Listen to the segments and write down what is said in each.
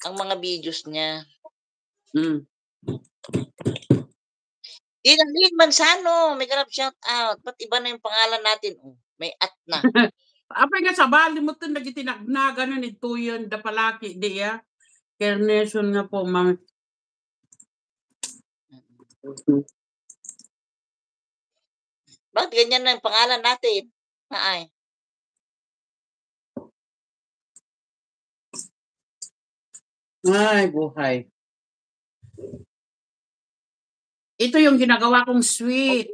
ang mga videos niya. Hmm. Lynn Manzano, may ganap shout out. Ba't iba na yung pangalan natin? Oh, may at na. Apay nga sa bali mo ito nagitinagnagan na ito yun, da palaki di ya. Carnation nga po, ma'am. Bakit ganyan na yung pangalan natin? Ay. Ay, buhay. Ito yung ginagawa kong sweet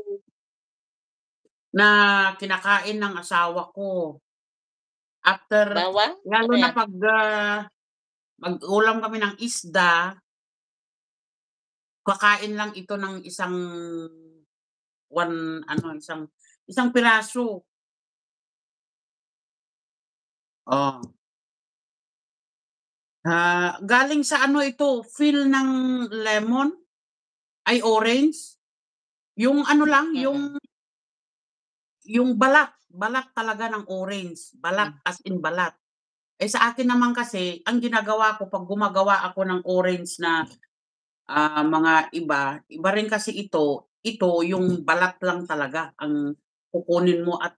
na kinakain ng asawa ko. After, Bawang? lalo Ano na yan? pag mag-ulam kami ng isda, kakain lang ito ng isang piraso. Oh. Galing sa ano ito, feel ng lemon, ay orange. Yung ano lang, yung balat talaga ng orange, balat as in balat. Eh sa akin naman kasi, ang ginagawa ko pag gumagawa ako ng orange na mga iba rin kasi ito yung balat lang talaga ang kukunin mo at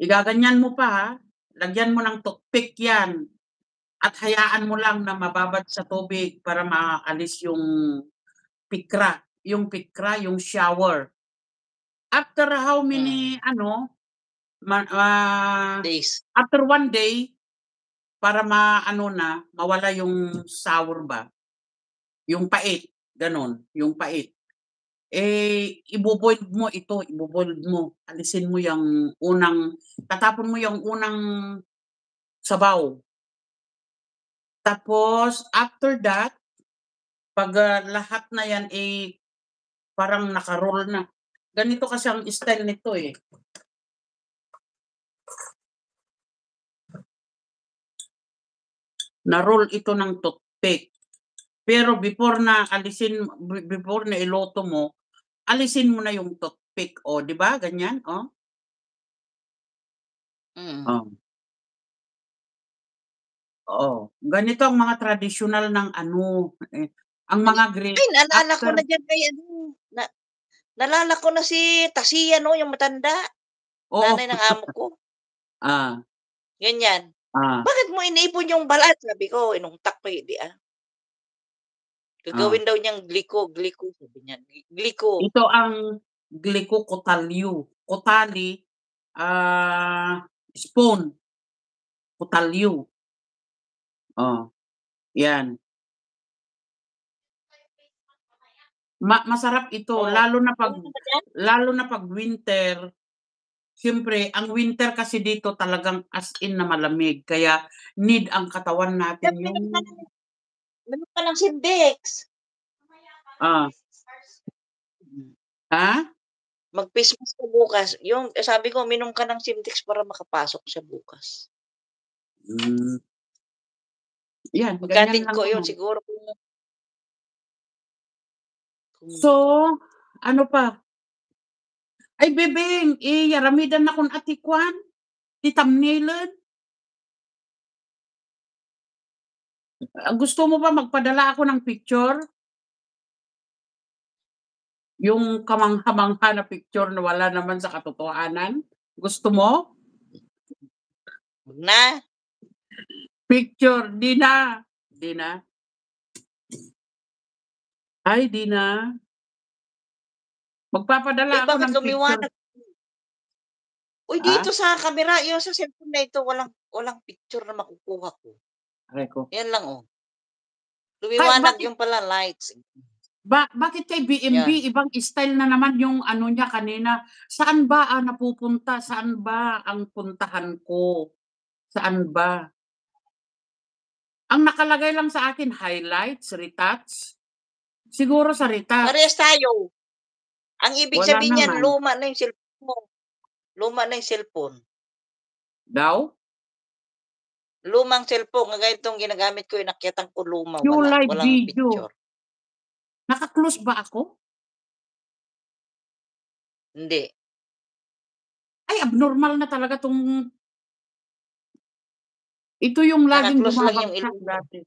igaganyan mo pa, lagyan mo ng toothpick yan at hayaan mo lang na mababad sa tubig para maalis yung pikra, yung shower. After how many Days. after 1 day para mawala yung sour ba, yung pait, ganon, yung pait. Eh, iboboiled mo, alisin mo yung tatapon mo yung unang sabaw. Tapos, after that, pag lahat na yan, parang naka-roll na. Ganito kasi ang style nito eh. Na-roll ito ng toothpick. Pero before na iloto mo, alisin mo na yung toothpick. O, di ba? Ganyan, o. Oo. Ganito ang mga tradisyonal ng ang mga Ay, naalala ko na dyan kay naalala ko na si Tasia, no, yung matanda. Nanay ng amo ko. Ganyan. Bakit mo iniipon yung balat? Sabi ko, inungtak ko, di Gagawin daw niyang gliko, sabi niya. Gliko. Ito ang gliko kotalyu. Kotali, spoon. Kotalyu. Oh, yan. Masarap ito, lalo na pag winter. Siyempre, ang winter kasi dito talagang as in na malamig. Kaya need ang katawan natin yung... Meron ka ng Sindex. Mag-face mask ka bukas. Yung sabi ko, minom ka ng Sindex para makapasok siya bukas. Yan, magkating ko yun siguro. So, ano pa? Ay, bebeng, yaramidan na kung atikwan. Ti thumbnailan. Gusto mo ba magpadala ako ng picture? Yung kamangha-mangha na picture na wala naman sa katotohanan? Gusto mo? Na? Picture, di na. Ay, di na. Magpapadala ako ng picture. Uy, dito sa camera, yung sa cellphone na ito, walang picture na makukuha ko. Yan lang, oh. Lumiwanag yung pala, lights. Bakit kay BMB, ibang style na naman yung niya kanina? Saan ba napupunta? Saan ba ang puntahan ko? Saan ba? Ang nakalagay lang sa akin, highlights, retouch. Siguro sa retouch. Parehas tayo. Ang ibig sabihin niyan, luma na yung cellphone mo. Luma na yung cellphone. Daw? Lumang cellphone. Ngayon itong ginagamit ko, inakyatan ko luma. Walang video. Picture. Naka-close ba ako? Hindi. Ay, abnormal na talaga ito yung laging bumabagsak dati.